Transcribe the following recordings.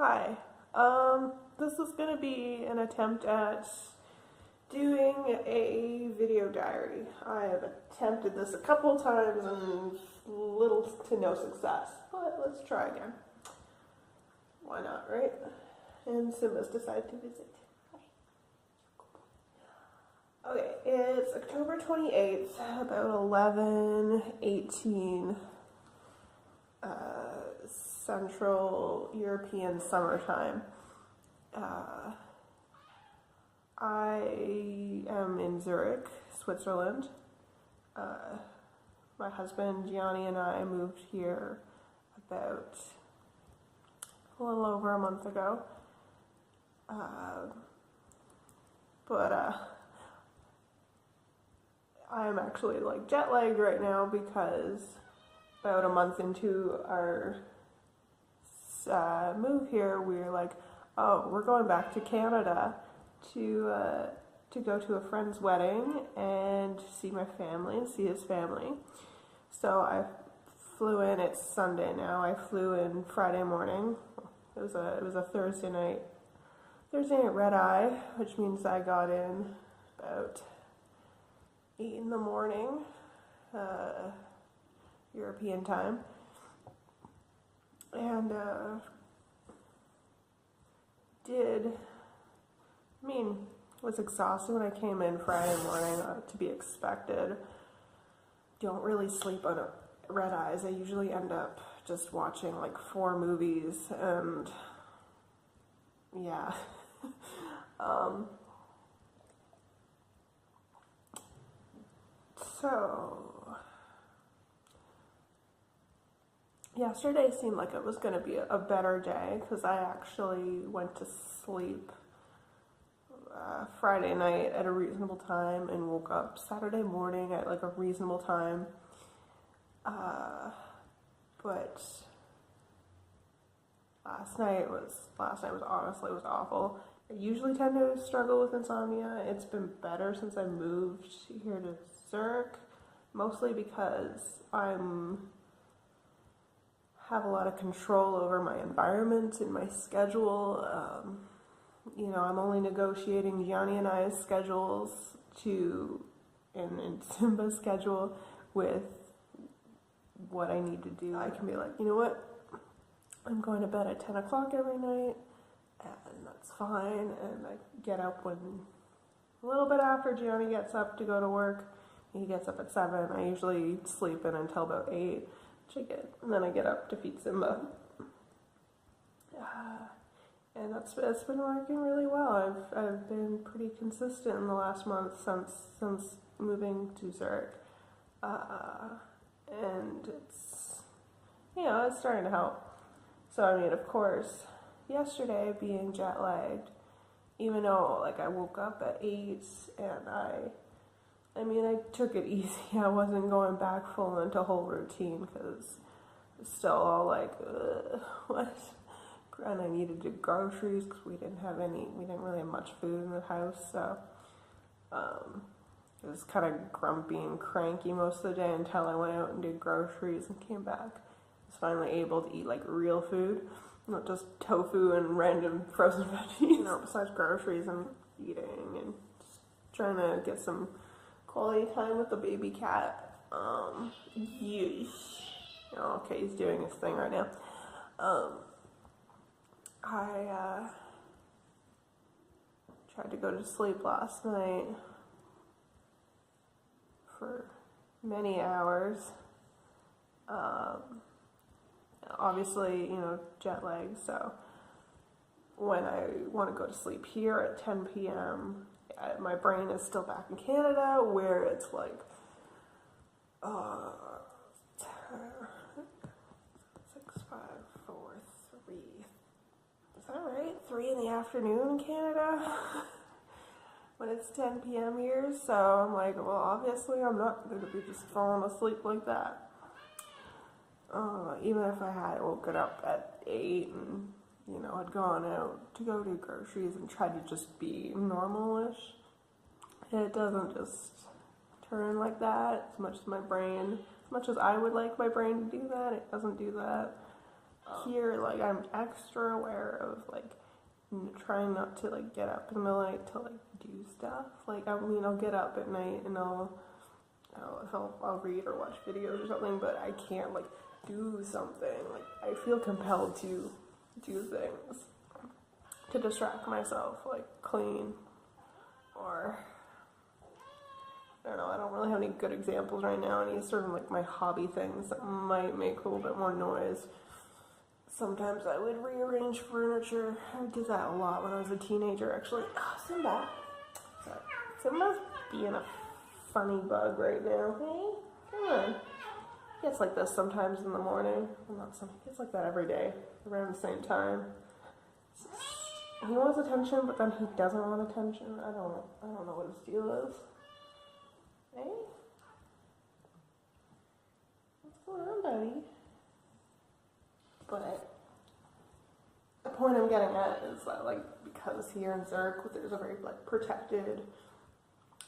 Hi. This is going to be an attempt at doing a video diary. I have attempted this a couple times and little to no success, but let's try again. Why not, right? And Simba's decided to visit. Okay, it's October 28th, about 11:18 Central European summertime. I am in Zurich, Switzerland. My husband Gianni and I moved here about a little over a month ago. I'm actually like jet lagged right now because about a month into our move here, we were like, oh, we're going back to Canada to go to a friend's wedding and see my family and see his family. So I flew in. It's Sunday now. I flew in Friday morning. It was a Thursday night red eye, which means I got in about 8 in the morning, European time. And was exhausted when I came in Friday morning, to be expected. Don't really sleep on red eyes. I usually end up just watching like 4 movies, and yeah. So yesterday seemed like it was going to be a better day because I actually went to sleep Friday night at a reasonable time and woke up Saturday morning at like a reasonable time. But last night was honestly awful. I usually tend to struggle with insomnia. It's been better since I moved here to Zurich, mostly because have a lot of control over my environment and my schedule. I'm only negotiating Gianni and I's schedules and Simba's schedule with what I need to do. I can be like, you know what? I'm going to bed at 10 o'clock every night, and that's fine. And I get up a little bit after Gianni gets up to go to work. He gets up at 7. I usually sleep in until about 8, and then I get up to feed Simba. And it's been working really well. I've been pretty consistent in the last month since moving to Zurich, and it's starting to help. So of course, yesterday being jet lagged, even though like I woke up at 8 and I took it easy. I wasn't going back full into whole routine because it's still all like, what? And I needed to do groceries because we didn't really have much food in the house, so I was kind of grumpy and cranky most of the day until I went out and did groceries and came back. I was finally able to eat like real food, not just tofu and random frozen veggies. Besides groceries and eating and just trying to get some quality time with the baby cat. Okay, he's doing his thing right now. I tried to go to sleep last night for many hours. Obviously, jet lag, so when I want to go to sleep here at 10 p.m., my brain is still back in Canada where it's like 6, 5, 4, 3. Is that right? 3 in the afternoon in Canada when it's 10 p.m. here. So I'm like, well, obviously I'm not going to be just falling asleep like that. Even if I had woken up at 8 and had gone out to go do groceries and tried to just be normal-ish, it doesn't just turn like that. As much as I would like my brain to do that, it doesn't do that. here, like, I'm extra aware of, like, trying not to, like, get up in the middle of the night to, like, do stuff. Like, I mean, I'll get up at night and I'll read or watch videos or something, but I can't, like, do something. Like, I feel compelled to do things to distract myself, like clean, or I don't know, I don't really have any good examples right now, any sort of like my hobby things that might make a little bit more noise. Sometimes I would rearrange furniture. I did that a lot when I was a teenager, actually. Oh, Simba. Simba's being a funny bug right now. Hey, come on. He gets like this sometimes in the morning. Well, not some. He gets like that every day around the same time. He wants attention, but then he doesn't want attention. I don't know what his deal is. Hey? What's going on, buddy? But the point I'm getting at is that, like, because here in Zurich, there's a very, like, protected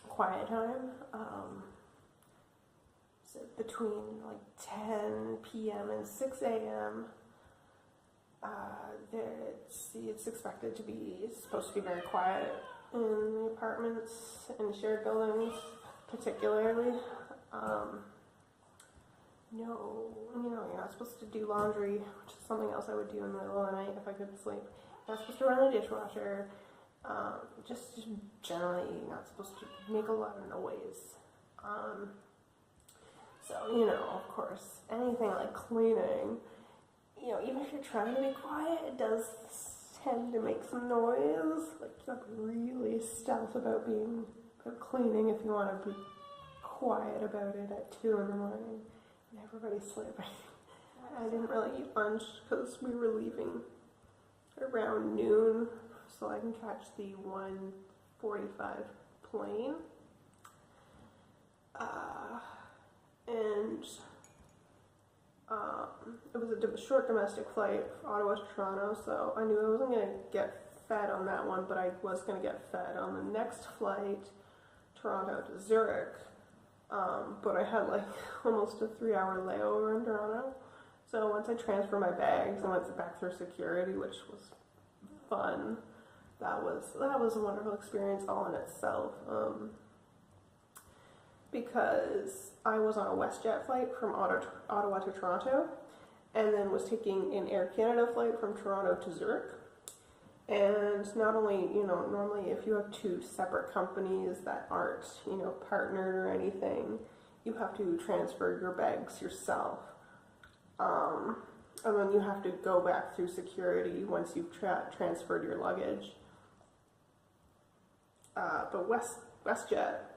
quiet time, so between, like, 10 p.m. and 6 a.m., it's expected to be, it's supposed to be very quiet in the apartments and shared buildings, particularly. No, you're not supposed to do laundry, which is something else I would do in the middle of the night if I couldn't sleep. You're not supposed to run the dishwasher. Just generally, you're not supposed to make a lot of noise. So, of course, anything like cleaning, even if you're trying to be quiet, it does tend to make some noise. Like, you have to really stealth about cleaning if you want to be quiet about it at 2 in the morning when everybody's sleeping. I didn't really eat lunch because we were leaving around noon, so I can catch the 1:45 plane. It was a short domestic flight, Ottawa to Toronto, so I knew I wasn't going to get fed on that one, but I was going to get fed on the next flight, Toronto to Zurich. But I had like almost a 3-hour layover in Toronto. So once I transferred my bags and went back through security, which was fun, that was a wonderful experience all in itself. Because I was on a WestJet flight from Ottawa to Toronto, and then was taking an Air Canada flight from Toronto to Zurich. And not only, normally if you have two separate companies that aren't, partnered or anything, you have to transfer your bags yourself. And then you have to go back through security once you've transferred your luggage. But WestJet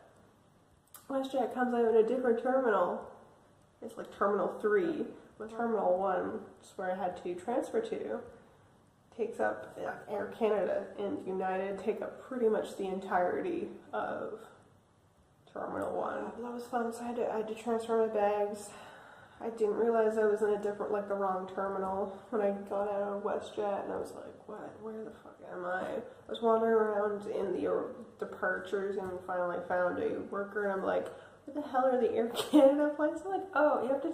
comes out in a different terminal. It's like Terminal 3, but Terminal 1, which is where I had to transfer to, takes up, Air Canada and United take up pretty much the entirety of Terminal 1. That was fun, so I had to transfer my bags. I didn't realize I was in the wrong terminal when I got out of WestJet, and I was like, what, where the fuck am I? I was wandering around in the departures and finally found a worker, and I'm like, where the hell are the Air Canada flights? I'm like, oh, you have to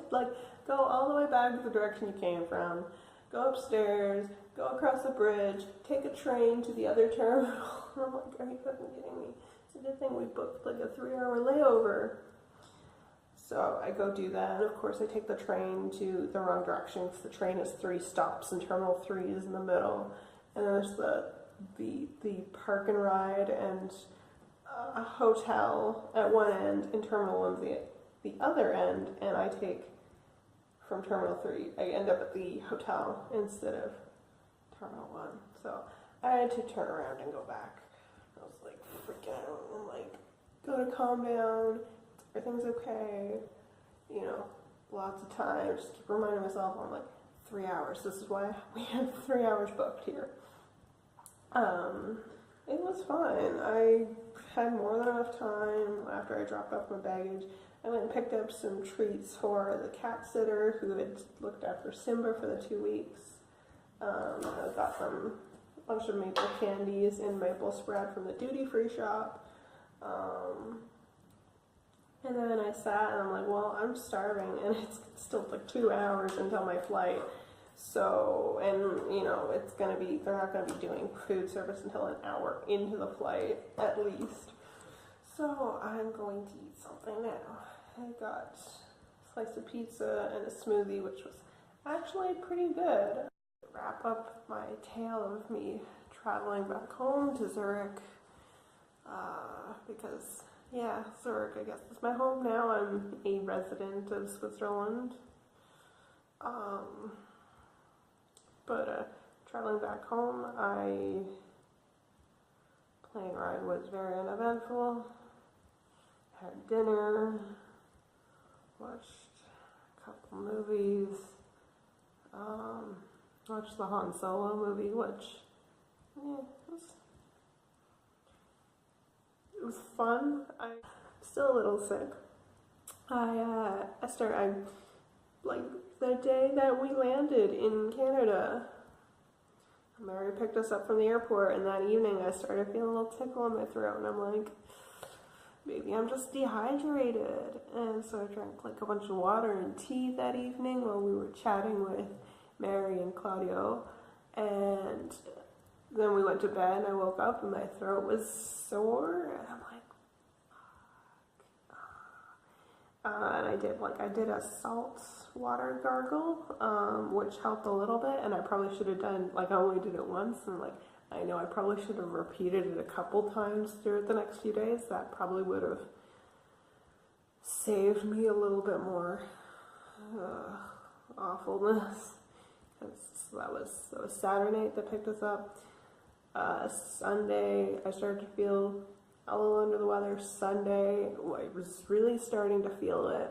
go all the way back to the direction you came from, go upstairs, go across the bridge, take a train to the other terminal. I'm like, are you fucking kidding me? It's a good thing we booked like a 3-hour layover. So I go do that, and of course I take the train to the wrong direction because the train has 3 stops and Terminal 3 is in the middle. And then there's the park and ride and a hotel at one end and Terminal 1 the other end, and I take from Terminal 3, I end up at the hotel instead of Terminal 1. So I had to turn around and go back. I was like, freaking out, and go to calm down. Everything's okay, lots of time, just keep reminding myself, I'm like, 3 hours, this is why we have 3 hours booked here. It was fine. I had more than enough time after I dropped off my baggage. I went and picked up some treats for the cat sitter who had looked after Simba for the 2 weeks. I got a bunch of maple candies and maple spread from the duty-free shop. And then I sat and I'm like, well, I'm starving and it's still 2 hours until my flight. So, and it's gonna be, they're not gonna be doing food service until an hour into the flight at least. So I'm going to eat something now. I got a slice of pizza and a smoothie, which was actually pretty good. Wrap up my tale of me traveling back home to Zurich, because Zurich, I guess, is my home now. I'm a resident of Switzerland. But traveling back home, plane ride was very uneventful. Had dinner, watched a couple movies, watched the Han Solo movie, which, it was fun. I'm still a little sick. Like, the day that we landed in Canada, Mary picked us up from the airport, and that evening I started feeling a little tickle in my throat, and I'm like, maybe I'm just dehydrated. And so I drank like a bunch of water and tea that evening while we were chatting with Mary and Claudio, and then we went to bed, and I woke up and my throat was sore, and I'm like, and I did a salt water gargle, which helped a little bit, and I probably should have done, I only did it once, and I know I probably should have repeated it a couple times through the next few days. That probably would have saved me a little bit more awfulness. So that was Saturday night that picked us up. Sunday, I started to feel a little under the weather. Sunday, I was really starting to feel it.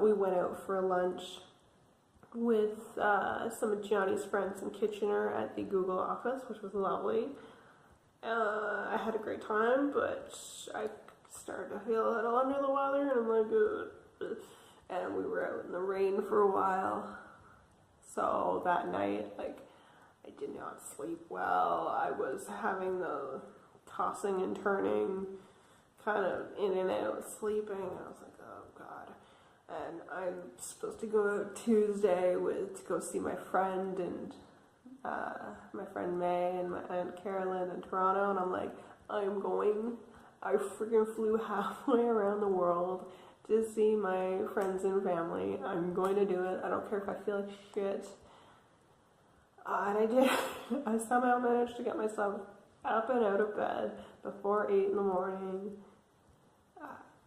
We went out for lunch with some of Gianni's friends in Kitchener at the Google office, which was lovely. I had a great time, but I started to feel a little under the weather, and I'm like, and we were out in the rain for a while. So that night, I did not sleep well. I was having the tossing and turning, kind of in and out, sleeping. I was like, oh God. And I'm supposed to go out Tuesday to go see my friend and my friend May and my Aunt Carolyn in Toronto, and I'm like, I freaking flew halfway around the world to see my friends and family. I'm going to do it. I don't care if I feel like shit. And I did. I somehow managed to get myself up and out of bed before 8 in the morning.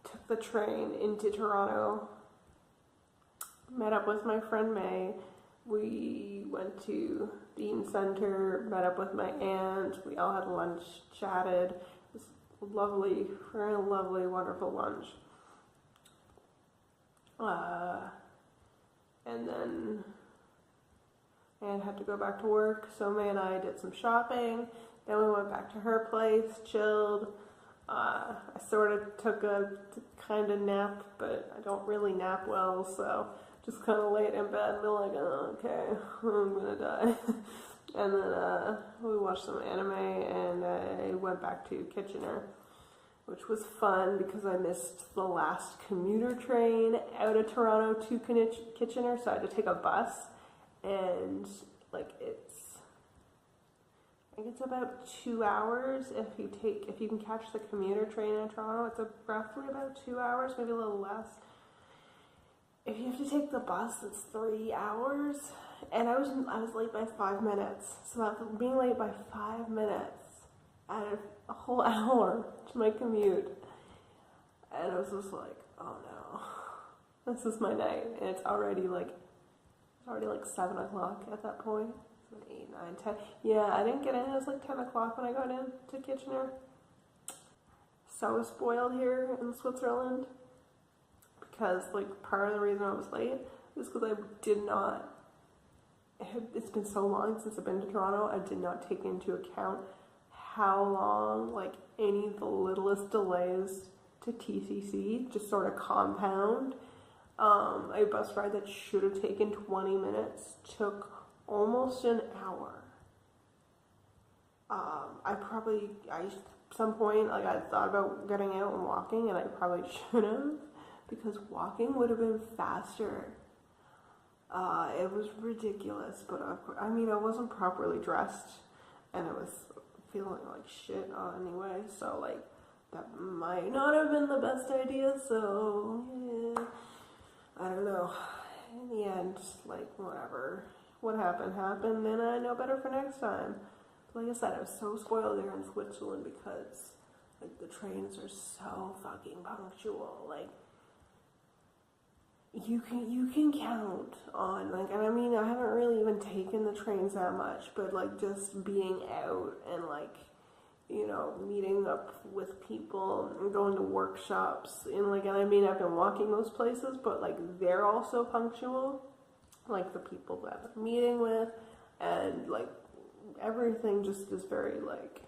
Took the train into Toronto. Met up with my friend May. We went to Bean Center, met up with my aunt. We all had lunch, chatted. It was lovely, very lovely, wonderful lunch. And then Anne had to go back to work, so May and I did some shopping. Then we went back to her place, chilled. I sort of took a kind of nap, but I don't really nap well, so just kind of laid in bed and be like, oh, okay, I'm gonna die. And then we watched some anime, and I went back to Kitchener, which was fun because I missed the last commuter train out of Toronto to Kitchener, so I had to take a bus, and I think it's about 2 hours if you can catch the commuter train in Toronto. It's roughly about 2 hours, maybe a little less. If you have to take the bus, it's 3 hours, and I was late by 5 minutes. So after being late by 5 minutes added a whole hour to my commute, and I was just like, oh no, this is my night, and it's already like 7 o'clock at that point. 8, 9, 10. Yeah, I didn't get in. It was like 10 o'clock when I got in to Kitchener. So spoiled here in Switzerland because part of the reason I was late is because it's been so long since I've been to Toronto, I did not take into account how long any of the littlest delays to TTC just sort of compound. A bus ride that should have taken 20 minutes took almost an hour. At some point, I thought about getting out and walking, and I probably should have, because walking would have been faster. It was ridiculous, but I mean, I wasn't properly dressed, and I was feeling like shit anyway, so like that might not have been the best idea. So yeah, I don't know. In the end, like whatever, what happened happened, and I know better for next time. But like I said, I was so spoiled there in Switzerland because like the trains are so fucking punctual. Like you can count on like, and I mean I haven't really even taken the trains that much, but like just being out and like, you know, meeting up with people and going to workshops and like, and I mean I've been walking those places, but like they're also punctual, like the people that I'm meeting with, and like everything just is very like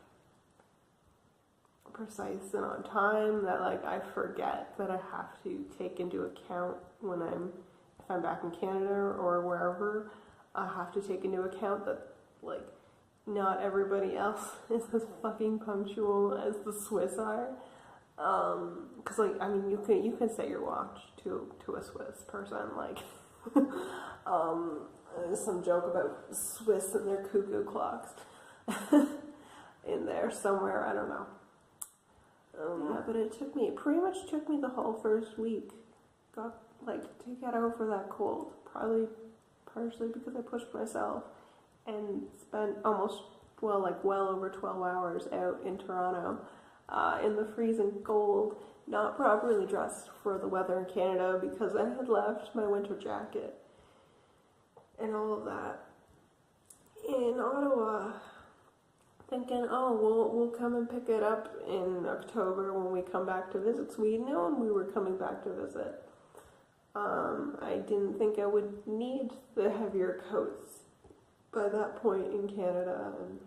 precise and on time, that like I forget that I have to take into account when if I'm back in Canada or wherever, I have to take into account that like not everybody else is as fucking punctual as the Swiss are. Cause like, I mean, you can set your watch to a Swiss person, like, there's some joke about Swiss and their cuckoo clocks in there somewhere, I don't know. Yeah, but it pretty much took me the whole first week, to get over that cold, probably partially because I pushed myself and spent well over 12 hours out in Toronto, in the freezing cold, not properly dressed for the weather in Canada because I had left my winter jacket and all of that in Ottawa, thinking, oh, we'll come and pick it up in October when we come back to visit. So we had known we were coming back to visit. I didn't think I would need the heavier coats by that point in Canada, and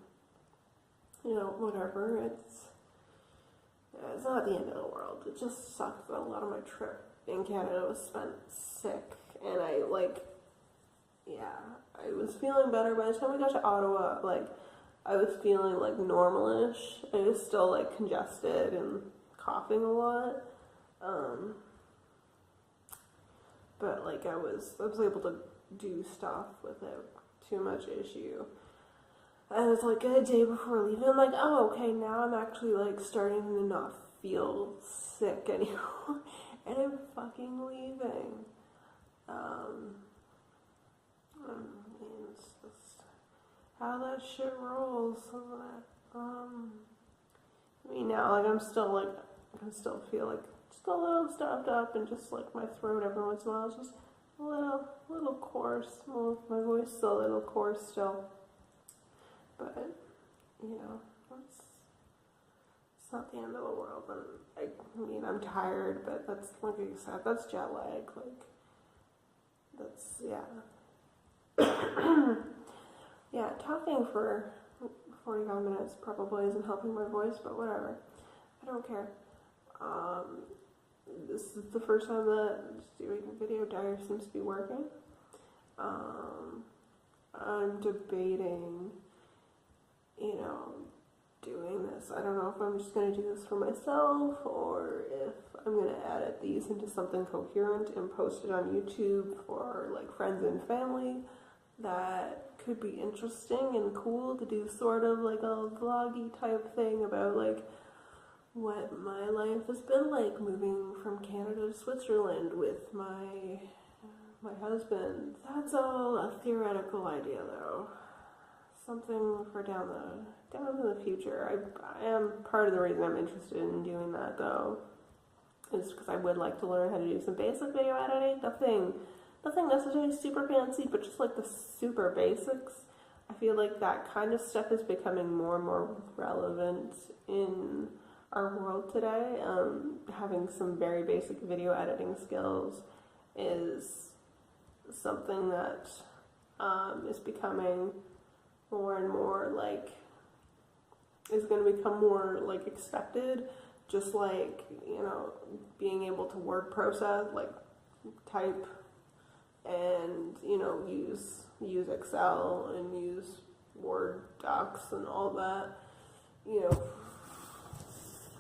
you know, whatever. It's not the end of the world. It just sucks that a lot of my trip in Canada was spent sick, and I was feeling better by the time we got to Ottawa. Like, I was feeling like normal-ish. I was still like congested and coughing a lot. But like I was able to do stuff without too much issue. And it's like a day before leaving, I'm like, oh, okay, now I'm actually like starting to not feel sick anymore. And I'm fucking leaving. It's just how that shit rolls. I mean, now, like, I still feel like just a little stuffed up, and just like my throat every once in a while is just a little coarse. Well, my voice is a little coarse still. But, you know, it's not the end of the world. And I mean, I'm tired, but that's, like I said, that's jet lag. Like, that's, yeah. Yeah, talking for 45 minutes probably isn't helping my voice, but whatever. I don't care. This is the first time that doing video diary seems to be working. I'm debating, you know, doing this. I don't know if I'm just going to do this for myself, or if I'm going to edit these into something coherent and post it on YouTube for like friends and family. That could be interesting and cool to do, sort of like a vloggy type thing about like what my life has been like moving from Canada to Switzerland with my husband. That's all a theoretical idea though. Something for down in the future. I am, part of the reason I'm interested in doing that though is because I would like to learn how to do some basic video editing. Nothing necessarily super fancy, but just like the super basics. I feel like that kind of stuff is becoming more and more relevant in our world today. Having some very basic video editing skills is something that is becoming more and more like, is going to become more like expected. Just like, you know, being able to word process, like type, and, you know, use Excel and use Word docs and all that, you know,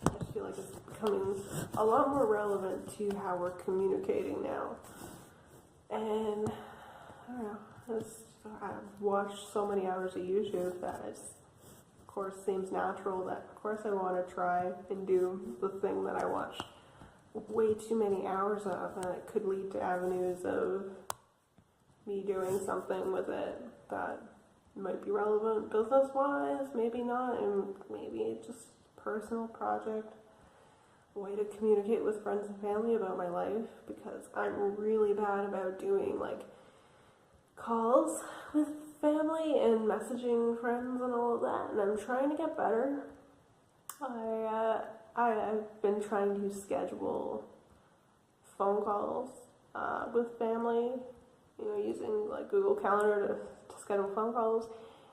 I feel like it's becoming a lot more relevant to how we're communicating now. And I don't know. I've watched so many hours of YouTube that it, of course, seems natural that, of course, I want to try and do the thing that I watched way too many hours of, and it could lead to avenues of me doing something with it that might be relevant business-wise, maybe not, and maybe just a personal project, a way to communicate with friends and family about my life, because I'm really bad about doing, like, calls with family and messaging friends and all of that, and I'm trying to get better. I've been trying to schedule phone calls with family, using like Google Calendar to schedule phone calls,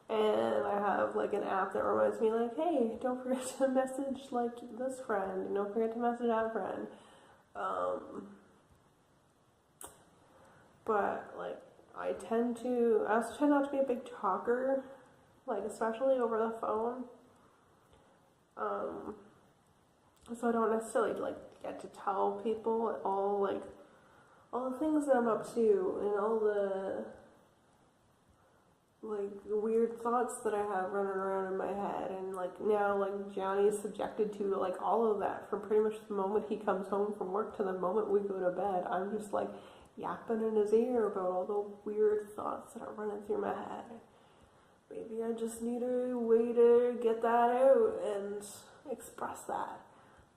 and I have like an app that reminds me like, hey, don't forget to message like this friend, and don't forget to message that friend. But like I also tend not to be a big talker, like especially over the phone. So I don't necessarily like get to tell people all the things that I'm up to and all the like weird thoughts that I have running around in my head, and like now like Johnny is subjected to like all of that from pretty much the moment he comes home from work to the moment we go to bed. I'm just like yapping in his ear about all the weird thoughts that are running through my head. Maybe I just need a way to get that out and express that.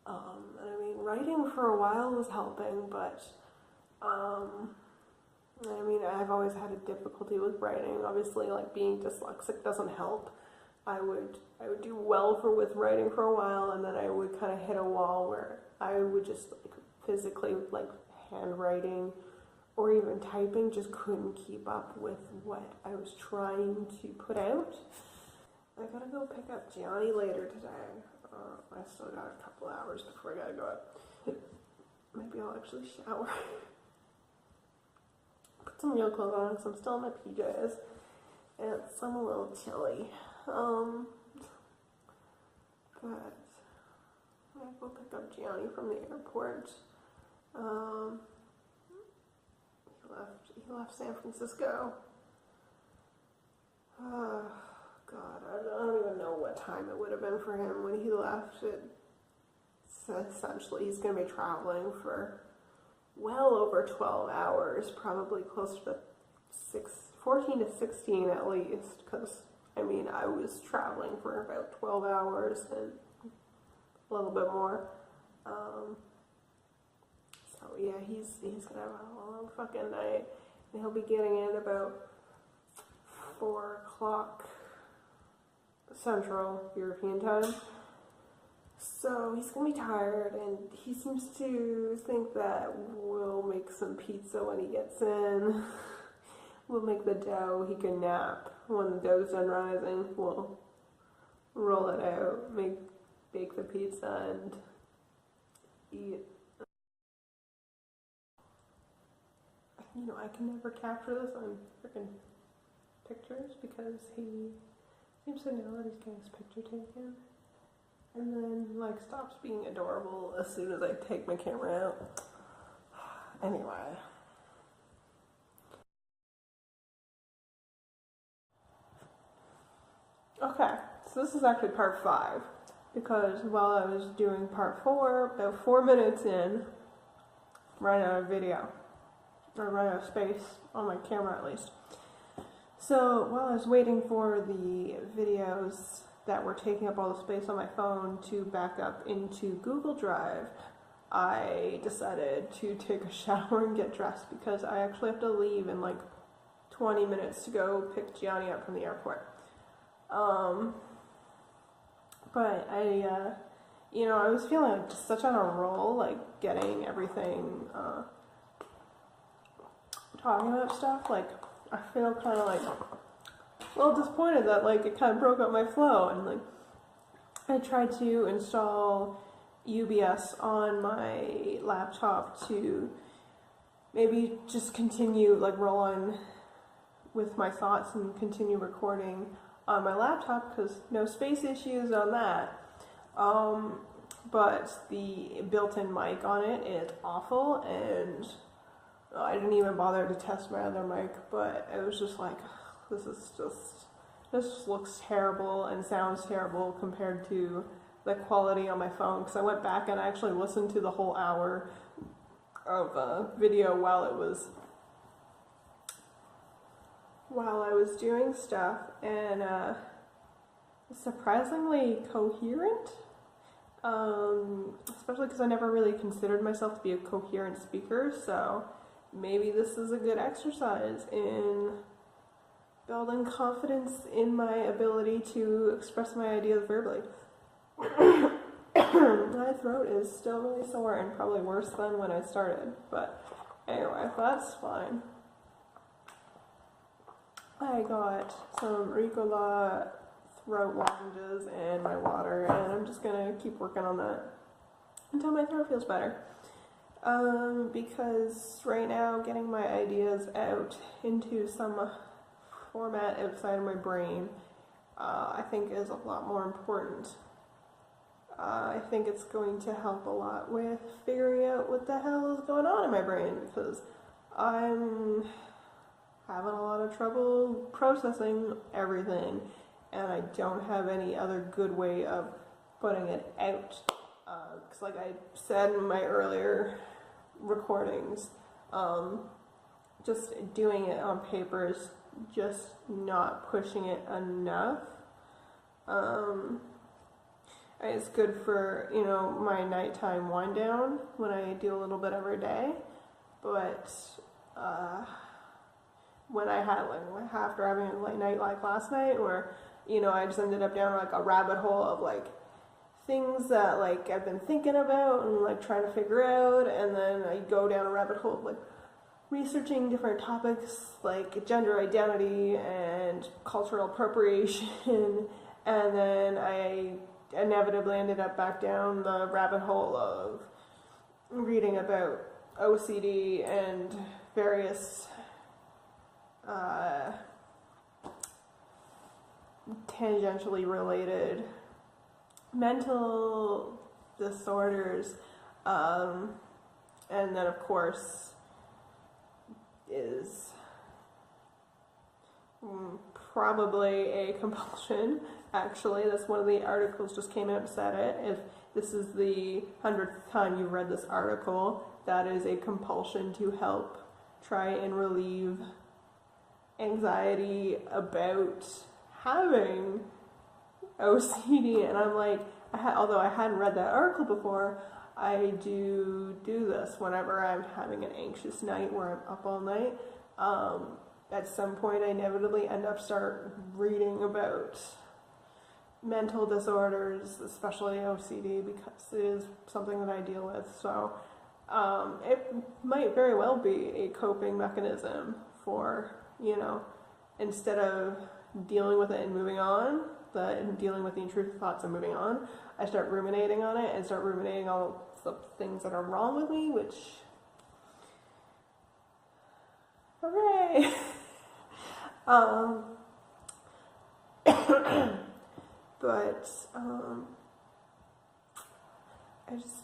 And I mean, writing for a while was helping, but I mean, I've always had a difficulty with writing. Obviously, like being dyslexic doesn't help. I would do well with writing for a while, and then I would kind of hit a wall where I would just like physically like handwriting or even typing just couldn't keep up with what I was trying to put out. I gotta go pick up Gianni later today. I still got a couple hours before I gotta go up. Maybe I'll actually shower. Put some real clothes on because I'm still in my PJs. And I'm a little chilly. But I'm gonna go pick up Gianni from the airport. He left San Francisco. God, I don't even know what time it would have been for him when he left. Essentially, he's going to be traveling for well over 12 hours, probably closer to 14 to 16 at least, because, I mean, I was traveling for about 12 hours and a little bit more. So, yeah, he's going to have a long fucking night, and he'll be getting in about 4 o'clock Central European time. So he's gonna be tired, and he seems to think that we'll make some pizza when he gets in. We'll make the dough, he can nap. When the dough's done rising, we'll roll it out, bake the pizza, and eat. I can never capture this on freaking pictures because he seems to know that he's getting his picture taken, and then like stops being adorable as soon as I take my camera out. Anyway. Okay, so this is actually part 5, because while I was doing part 4, about 4 minutes in, ran out of video, or ran out of space on my camera at least. So while I was waiting for the videos that were taking up all the space on my phone to back up into Google Drive, I decided to take a shower and get dressed because I actually have to leave in like 20 minutes to go pick Gianni up from the airport. But I was feeling like just such on a roll, like getting everything, talking about stuff, like I feel kind of like a little disappointed that like it kind of broke up my flow, and like I tried to install UBS on my laptop to maybe just continue like roll on with my thoughts and continue recording on my laptop because no space issues on that. But the built-in mic on it is awful, and I didn't even bother to test my other mic, but it was just like, this looks terrible and sounds terrible compared to the quality on my phone. Because I went back and I actually listened to the whole hour of video while I was doing stuff, and surprisingly coherent. Especially because I never really considered myself to be a coherent speaker, so maybe this is a good exercise in building confidence in my ability to express my ideas verbally. My throat is still really sore and probably worse than when I started, but anyway, that's fine. I got some Ricola throat lozenges and my water, and I'm just gonna keep working on that until my throat feels better. Because right now getting my ideas out into some format outside of my brain, I think is a lot more important. I think it's going to help a lot with figuring out what the hell is going on in my brain, because I'm having a lot of trouble processing everything, and I don't have any other good way of putting it out. Because like I said in my earlier recordings, just doing it on paper is just not pushing it enough. It's good for, my nighttime wind down when I do a little bit every day, but when I had after having a late night like last night, where I just ended up down like a rabbit hole of like things that like I've been thinking about and like trying to figure out, and then I go down a rabbit hole of like researching different topics like gender identity and cultural appropriation, and then I inevitably ended up back down the rabbit hole of reading about OCD and various tangentially related mental disorders, and then of course is probably a compulsion. Actually, that's one of the articles just came out and said it. If this is the 100th time you've read this article, that is a compulsion to help try and relieve anxiety about having OCD. And I'm like, although I hadn't read that article before, I do this whenever I'm having an anxious night where I'm up all night. At some point I inevitably end up reading about mental disorders, especially OCD, because it is something that I deal with. So it might very well be a coping mechanism for, instead of dealing with it and moving on, dealing with the intrusive thoughts and moving on, I start ruminating on it and start ruminating all the things that are wrong with me, which, hooray! But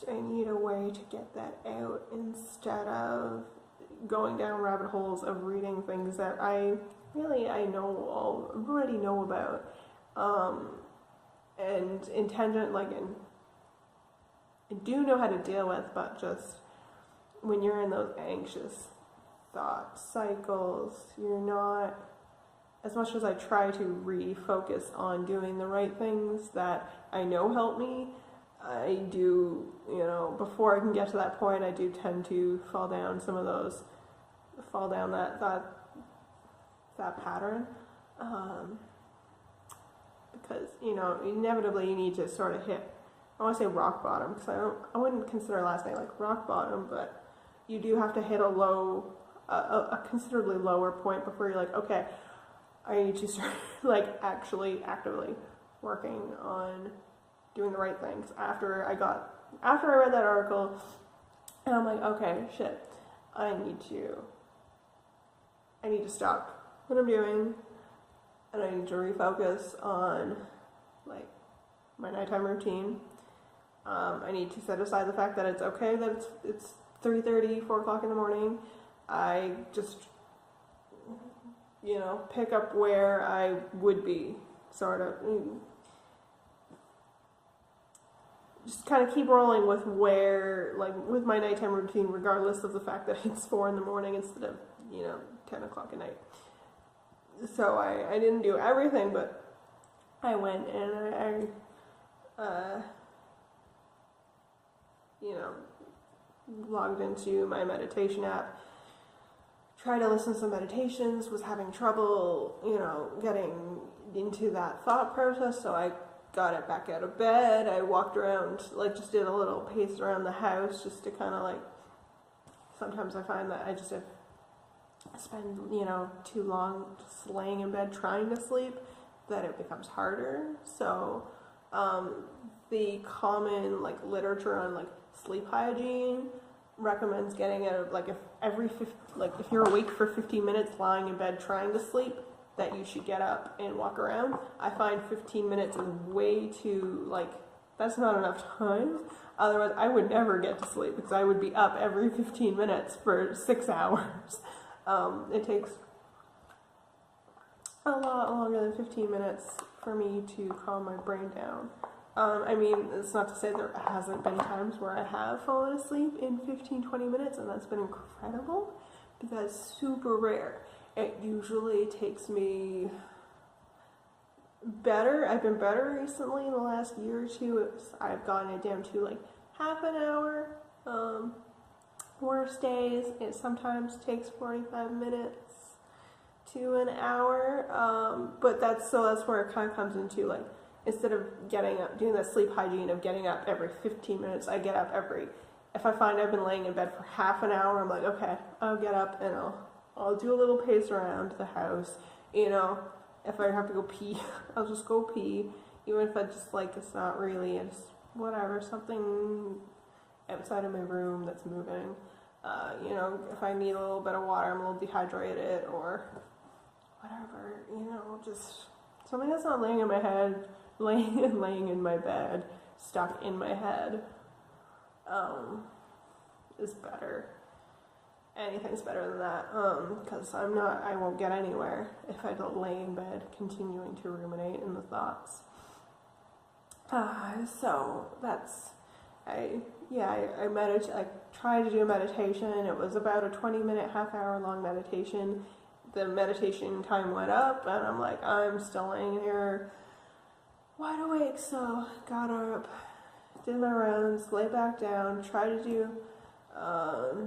I need a way to get that out instead of going down rabbit holes of reading things that I already know about, and I do know how to deal with, but just when you're in those anxious thought cycles, you're not, as much as I try to refocus on doing the right things that I know help me, I do, before I can get to that point, I do tend to fall down that pattern, because, inevitably you need to sort of hit, I want to say rock bottom, because I wouldn't consider last night like rock bottom, but you do have to hit a considerably lower point before you're like, okay, I need to start like actually actively working on doing the right things. After I read that article, and I'm like, okay, shit, I need to stop what I'm doing, and I need to refocus on like my nighttime routine. I need to set aside the fact that it's okay that it's 3:30, 4 o'clock in the morning. I just, pick up where I would be, sort of. Just kind of keep rolling with with my nighttime routine, regardless of the fact that it's 4 in the morning instead of, 10 o'clock at night. So I didn't do everything, but I went and I logged into my meditation app, tried to listen to some meditations, was having trouble, getting into that thought process, so I got it back out of bed. I walked around, just did a little pace around the house just to kind of sometimes I find that I just spend, too long just laying in bed trying to sleep, that it becomes harder. So the common literature on sleep hygiene recommends getting out of if you're awake for 15 minutes lying in bed trying to sleep, that you should get up and walk around. I find 15 minutes is way too, that's not enough time. Otherwise, I would never get to sleep because I would be up every 15 minutes for 6 hours. It takes a lot longer than 15 minutes for me to calm my brain down. It's not to say there hasn't been times where I have fallen asleep in 15-20 minutes, and that's been incredible, but that's super rare. It usually takes me better. I've been better recently in the last year or two. I've gotten it down to half an hour. Worst days, it sometimes takes 45 minutes to an hour. But that's where it kind of comes into instead of getting up, doing that sleep hygiene of getting up every 15 minutes, I get up if I find I've been laying in bed for half an hour, I'm like, okay, I'll get up and I'll do a little pace around the house. If I have to go pee, I'll just go pee. Even if I just it's not really, it's whatever, something outside of my room that's moving. If I need a little bit of water, I'm a little dehydrated or whatever, just something that's not laying in my head, laying in my bed, stuck in my head, is better. Anything's better than that, because I won't get anywhere if I don't lay in bed continuing to ruminate in the thoughts. So that's, I tried to do a meditation. It was about a 20-minute, half-hour long meditation. The meditation time went up, and I'm like, I'm still laying here wide awake, so got up, did my rounds, lay back down, tried to do I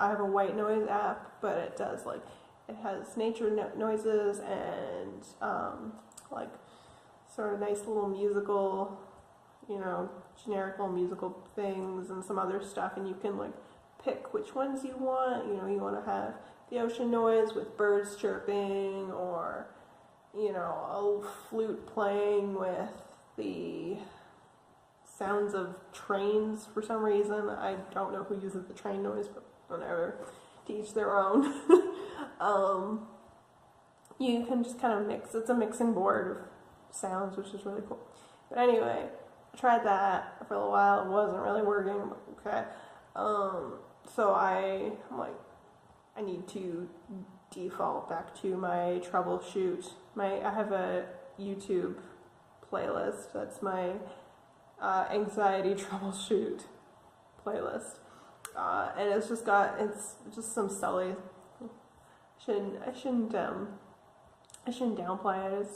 have a white noise app, but it does it has nature noises and sort of nice little musical, generic little musical things and some other stuff, and you can pick which ones you want. You want to have the ocean noise with birds chirping, or a flute playing with the sounds of trains for some reason. I don't know who uses the train noise, but whatever, to each their own. You can just kind of mix. It's a mixing board of sounds, which is really cool. But anyway, I tried that for a little while. It wasn't really working. Okay. So I'm like, I need to default back to my troubleshoot. I have a YouTube playlist. That's my anxiety troubleshoot playlist, and it's just some silly. I shouldn't downplay it.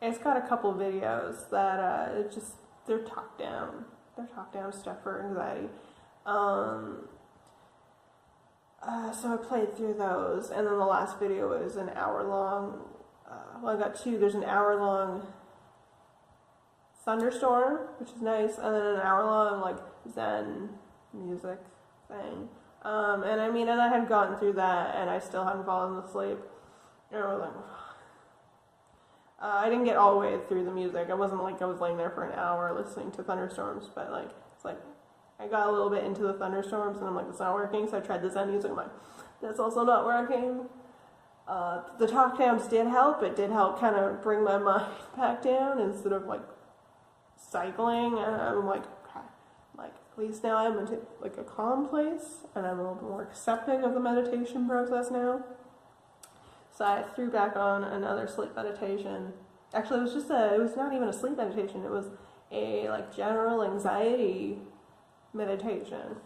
It's got a couple videos that they're talk down stuff for anxiety. So I played through those, and then the last video is an hour long. I got two. There's an hour long thunderstorm, which is nice, and then an hour long Zen music thing. And I had gotten through that, and I still hadn't fallen asleep. And I was like, I didn't get all the way through the music. It wasn't like I was laying there for an hour listening to thunderstorms, but I got a little bit into the thunderstorms, and I'm like, it's not working. So I tried the Zen music. I'm like, that's also not working. The talk downs did help. It did help kind of bring my mind back down instead of cycling. And I'm like, okay, Like, at least now I'm into like a calm place, and I'm a little bit more accepting of the meditation process now. So I threw back on another sleep meditation. Actually, it was not even a sleep meditation. It was a like general anxiety meditation,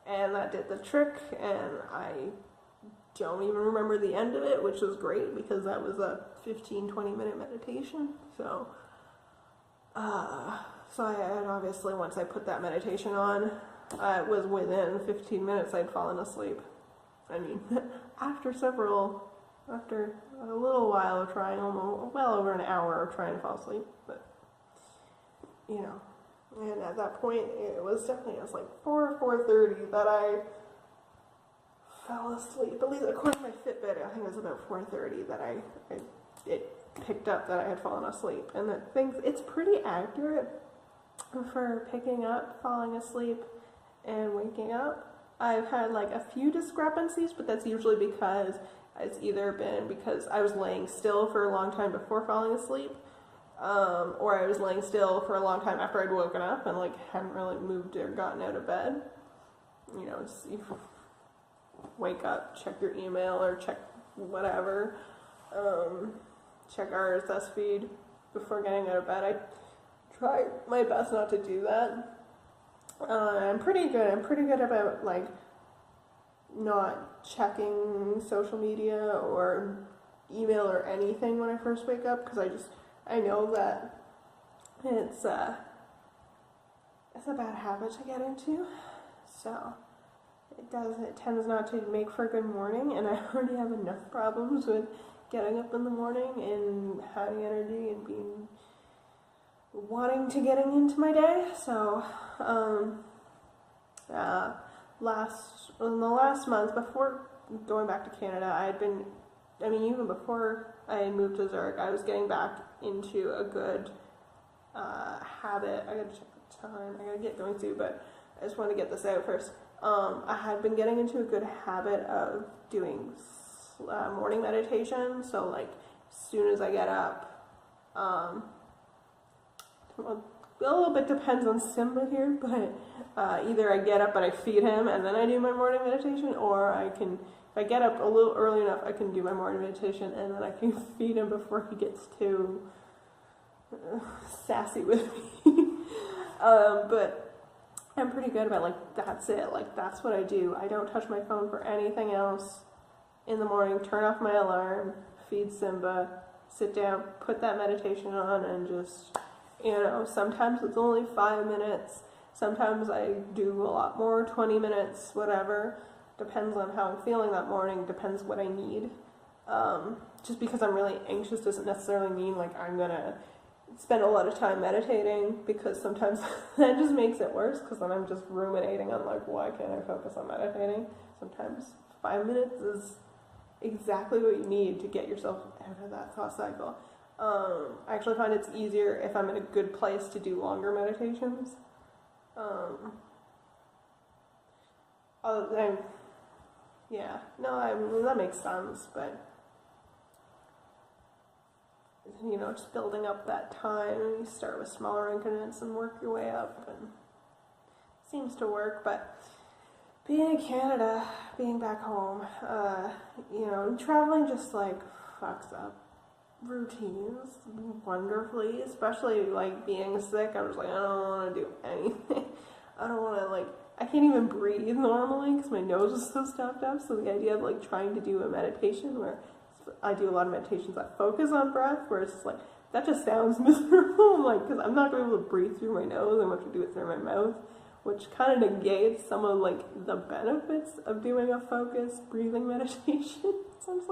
and that did the trick. And I don't even remember the end of it, which was great because that was a 15-20 minute meditation. So I had obviously, once I put that meditation on, it was within 15 minutes I'd fallen asleep. I mean, after a little while of trying, almost well over an hour of trying to fall asleep, but you know, and at that point it was like 4:30 that I fell asleep. At least according to my Fitbit, I think it was about 4:30 that it picked up that I had fallen asleep, and it's pretty accurate for picking up falling asleep and waking up. I've had like a few discrepancies, but that's usually because it's either been because I was laying still for a long time before falling asleep, or I was laying still for a long time after I'd woken up and like hadn't really moved or gotten out of bed. You know, you wake up, check your email or check whatever, check RSS feed before getting out of bed. I try my best not to do that. I'm pretty good about like not checking social media or email or anything when I first wake up, because I know that it's a bad habit to get into. So it tends not to make for a good morning, and I already have enough problems with getting up in the morning and having energy and wanting to getting into my day. So in the last month before going back to Canada, even before I moved to Zurich, I was getting back into a good habit. I gotta check the time, I gotta get going too, but I just want to get this out first. I had been getting into a good habit of doing morning meditation. So like as soon as I get up, well, a little bit depends on Simba here, but either I get up and I feed him and then I do my morning meditation, or if I get up a little early enough, I can do my morning meditation and then I can feed him before he gets too sassy with me. But I'm pretty good about that's it, that's what I do. I don't touch my phone for anything else in the morning, turn off my alarm, feed Simba, sit down, put that meditation on, and just, sometimes it's only 5 minutes, sometimes I do a lot more, 20 minutes, whatever. Depends on how I'm feeling that morning, depends what I need. Just because I'm really anxious doesn't necessarily mean I'm gonna spend a lot of time meditating, because sometimes that just makes it worse, because then I'm just ruminating on why can't I focus on meditating. Sometimes 5 minutes is exactly what you need to get yourself out of that thought cycle. I actually find it's easier if I'm in a good place to do longer meditations. That makes sense, but just building up that time, and you start with smaller increments and work your way up, and it seems to work. But being in Canada, being back home, traveling just fucks up routines wonderfully, especially being sick. I was I don't want to do anything. I don't want to I can't even breathe normally because my nose is so stopped up. So the idea of trying to do a meditation where I do a lot of meditations that focus on breath, where it's just that just sounds miserable. Because I'm not going to be able to breathe through my nose. I'm going to have to do it through my mouth, which kind of negates some of the benefits of doing a focused breathing meditation. So I'm just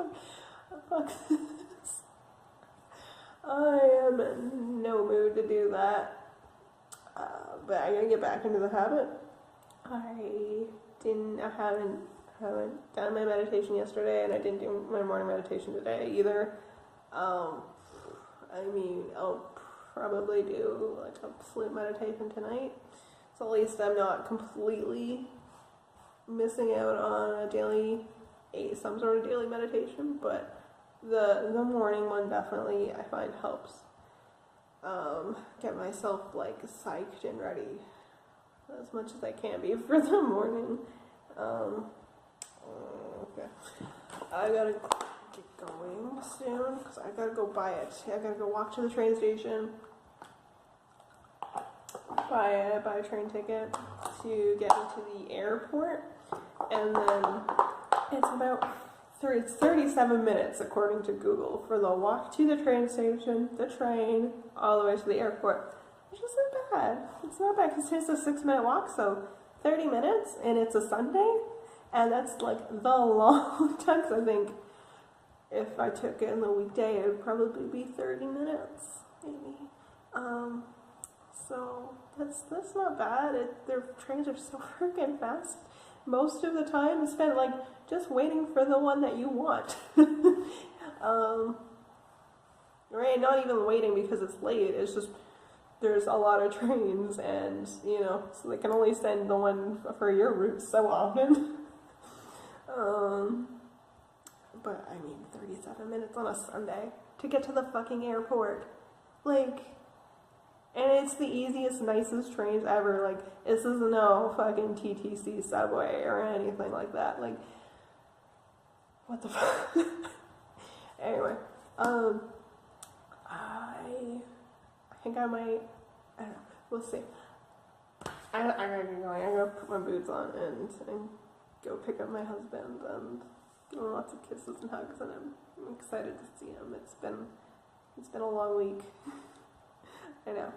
fuck this. I am in no mood to do that. But I'm gonna get back into the habit. I haven't done my meditation yesterday, and I didn't do my morning meditation today either. I'll probably do a sleep meditation tonight. So at least I'm not completely missing out on some sort of daily meditation, but the morning one definitely I find helps get myself psyched and ready as much as I can be for the morning. Okay. I gotta get going soon because I gotta go buy it. I gotta go walk to the train station, buy a train ticket to get into the airport, and then it's 37 minutes according to Google for the walk to the train station, the train, all the way to the airport, which isn't bad. It's not bad because it's a 6-minute walk, so 30 minutes, and it's a Sunday, and that's like the long time. Because I think if I took it in the weekday, it would probably be 30 minutes, maybe. So that's not bad. Their trains are so freaking fast. Most of the time is spent like just waiting for the one that you want. Right? Not even waiting because it's late. It's just there's a lot of trains, and so they can only send the one for your route so often. But I mean, 37 minutes on a Sunday to get to the fucking airport, like. And it's the easiest, nicest trains ever. Like, this is no fucking TTC subway or anything like that. Like, what the fuck? Anyway, I think I might, I don't know, we'll see. I gotta get going. I gotta put my boots on and go pick up my husband and give him lots of kisses and hugs, and I'm excited to see him. It's been a long week. I know,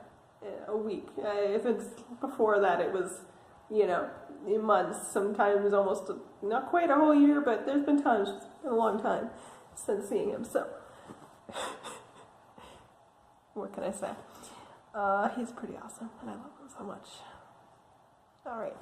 a week. If it's before that, it was, in months, sometimes almost, not quite a whole year, but there's been times, it's been a long time since seeing him, so, what can I say? He's pretty awesome, and I love him so much. Alright.